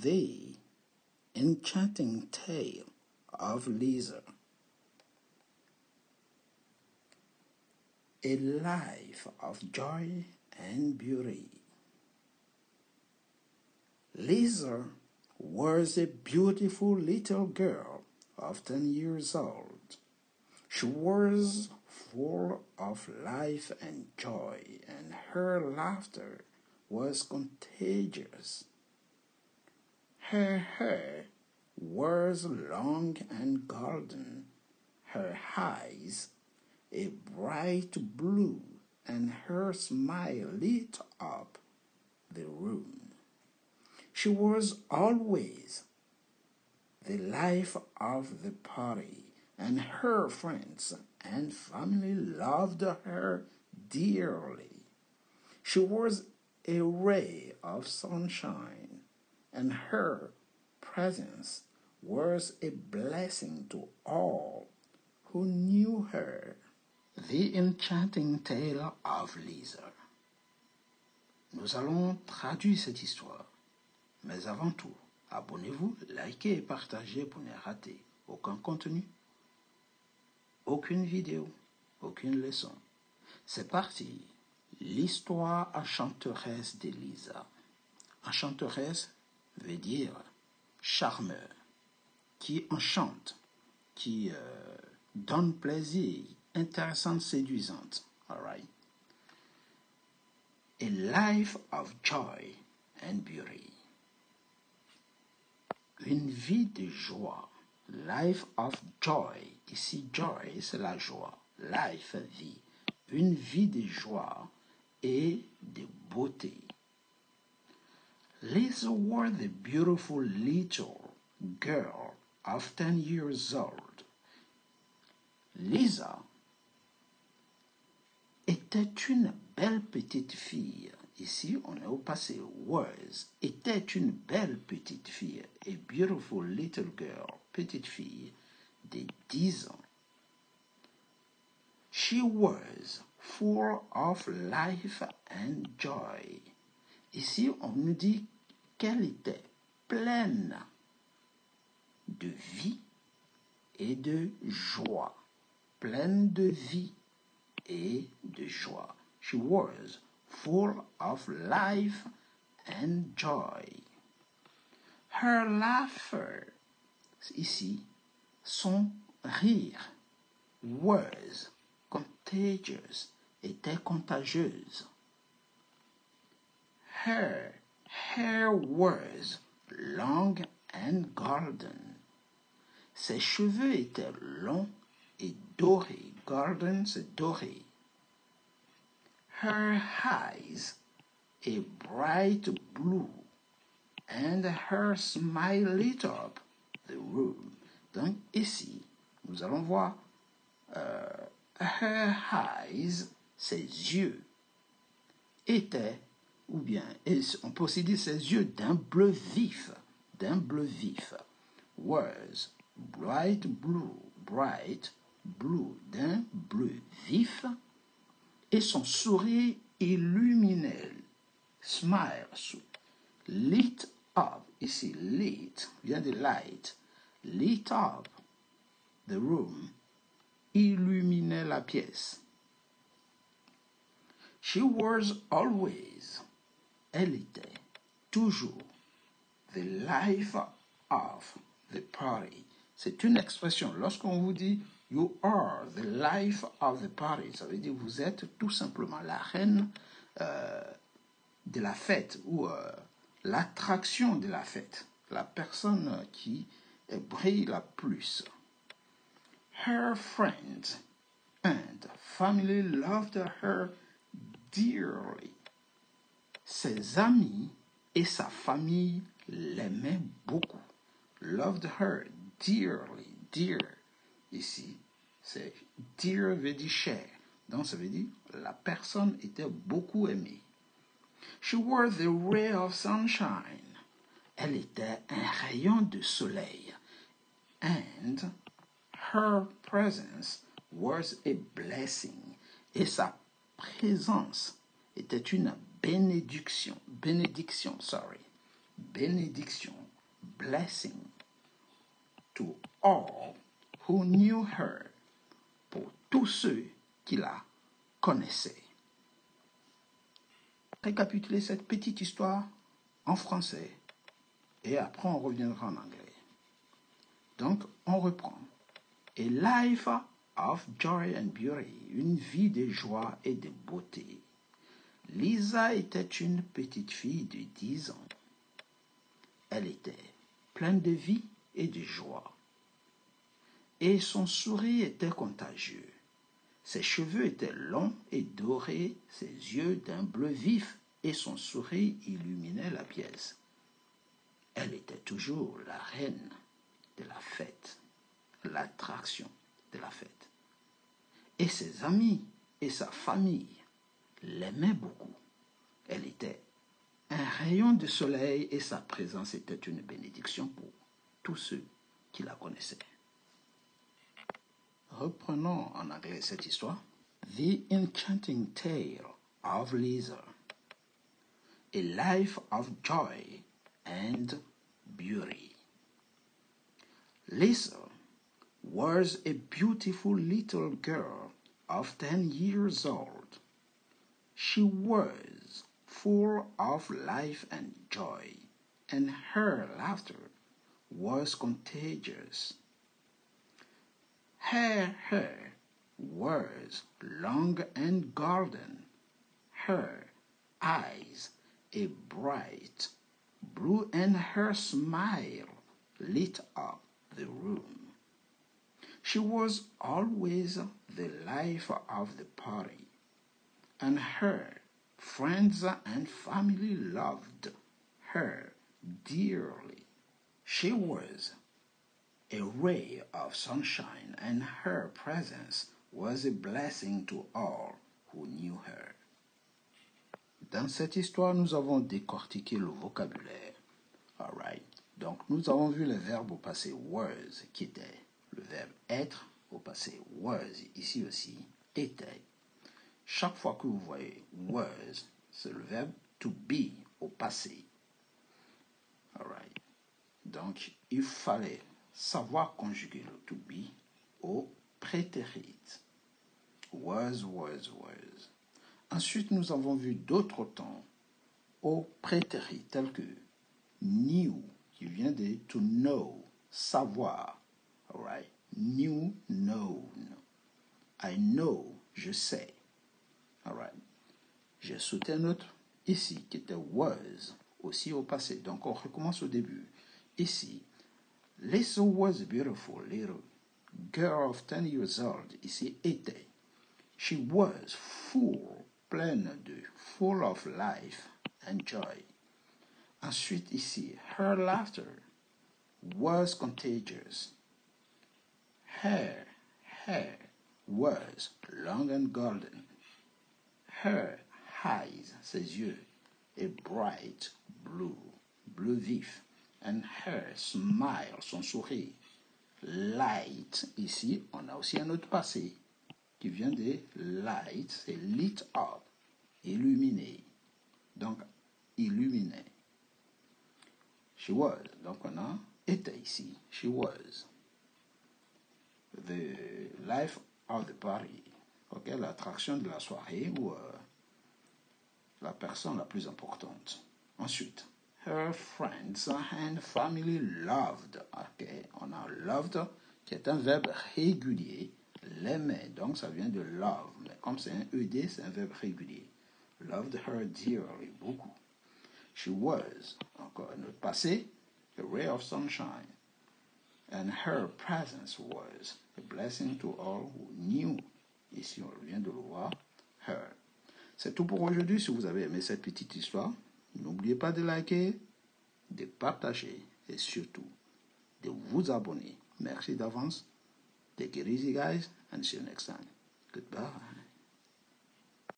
The Enchanting Tale of Lisa. A life of joy and beauty. Lisa was a beautiful little girl of 10 years old. She was full of life and joy, and her laughter was contagious. Her hair was long and golden, her eyes a bright blue, and her smile lit up the room. She was always the life of the party, and her friends and family loved her dearly. She was a ray of sunshine, and her presence was a blessing to all who knew her. The Enchanting Tale of Lisa. Nous allons traduire cette histoire. Mais avant tout, abonnez-vous, likez et partagez pour ne rater aucun contenu, aucune vidéo, aucune leçon. C'est parti. L'histoire enchanteresse de Lisa. Enchanteresse veut dire charmeur, qui enchante, qui donne plaisir, intéressante, séduisante. All right. A life of joy and beauty. Une vie de joie. Life of joy. Ici, joy, c'est la joie. Life, vie. Une vie de joie et de beauté. Lisa was the beautiful little girl of 10 years old. Lisa était une belle petite fille. Ici, on est au passé. Was. Était une belle petite fille. A beautiful little girl. Petite fille de 10 ans. She was full of life and joy. Ici, on nous dit qu'elle était pleine de vie et de joie. Pleine de vie et de joie. She was full of life and joy. Her laughter, ici, son rire, was contagious, était contagieuse. Her hair was long and golden. Ses cheveux étaient longs et dorés. Golden, c'est doré. Her eyes, a bright blue, and her smile lit up the room. Donc ici, nous allons voir her eyes, ses yeux, étaient, ou bien, on peut aussi dire ses yeux d'un bleu vif, was bright blue, d'un bleu vif, et son sourire illuminait, smile, lit up, ici lit, vient de light, lit up the room, illuminait la pièce. She was always, elle était, toujours, the life of the party. C'est une expression. Lorsqu'on vous dit you are the life of the party, ça veut dire vous êtes tout simplement la reine de la fête ou l'attraction de la fête, la personne qui brille la plus. Her friends and family loved her dearly. Ses amis et sa famille l'aimaient beaucoup. Loved her dearly. Dear, ici, c'est dear veut dire cher. Donc, ça veut dire la personne était beaucoup aimée. She was the ray of sunshine. Elle était un rayon de soleil. And her presence was a blessing. Et sa présence était une bénédiction. Bénédiction. blessing to all who knew her, pour tous ceux qui la connaissaient. Récapitulez cette petite histoire en français et après on reviendra en anglais. Donc, on reprend. A life of joy and beauty, une vie de joie et de beauté. Lisa était une petite fille de 10 ans. Elle était pleine de vie et de joie. Et son sourire était contagieux. Ses cheveux étaient longs et dorés, ses yeux d'un bleu vif et son sourire illuminait la pièce. Elle était toujours la reine de la fête, l'attraction de la fête. Et ses amis et sa famille l'aimaient beaucoup. Elle était un rayon de soleil et sa présence était une bénédiction pour tous ceux qui la connaissaient. Reprenons en anglais cette histoire. The Enchanting Tale of Lisa. A life of joy and beauty. Lisa was a beautiful little girl of 10 years old. She was full of life and joy, and her laughter was contagious. Her hair was long and golden, her eyes a bright blue, and her smile lit up the room. She was always the life of the party, and her friends and family loved her dearly. She was a ray of sunshine, and her presence was a blessing to all who knew her. Dans cette histoire, nous avons décortiqué le vocabulaire. All right. Donc, nous avons vu le verbe au passé was, qui était le verbe être, au passé was, ici aussi, était. Chaque fois que vous voyez was, c'est le verbe to be au passé. All right. Donc, il fallait savoir conjuguer le to be au prétérit. Was. Ensuite, nous avons vu d'autres temps au prétérit, tels que knew, qui vient de to know, savoir. All right. Knew, known. I know, je sais. All right. J'ai sauté un autre ici qui était was, aussi au passé. Donc on recommence au début. Ici, Lisa was a beautiful little girl of 10 years old. Ici, était. She was full, pleine de, full of life and joy. Ensuite, ici, her laughter was contagious. Her hair was long and golden. Her eyes, ses yeux, a bright blue, bleu vif. And her smile, son sourire, light. Ici, on a aussi un autre passé qui vient de light, c'est lit up, illuminé. Donc, illuminé. She was, donc on a était ici. She was the life of the party. Ok, l'attraction de la soirée ou la personne la plus importante. Ensuite, her friends and family loved. Ok, on a loved qui est un verbe régulier. L'aimer, donc ça vient de love. Mais comme c'est un ED, c'est un verbe régulier. Loved her dearly, beaucoup. She was, encore un autre passé, a ray of sunshine. And her presence was a blessing to all who knew. Ici, on vient de le voir, her. C'est tout pour aujourd'hui. Si vous avez aimé cette petite histoire, n'oubliez pas de liker, de partager et surtout de vous abonner. Merci d'avance. Take it easy, guys, and see you next time. Goodbye.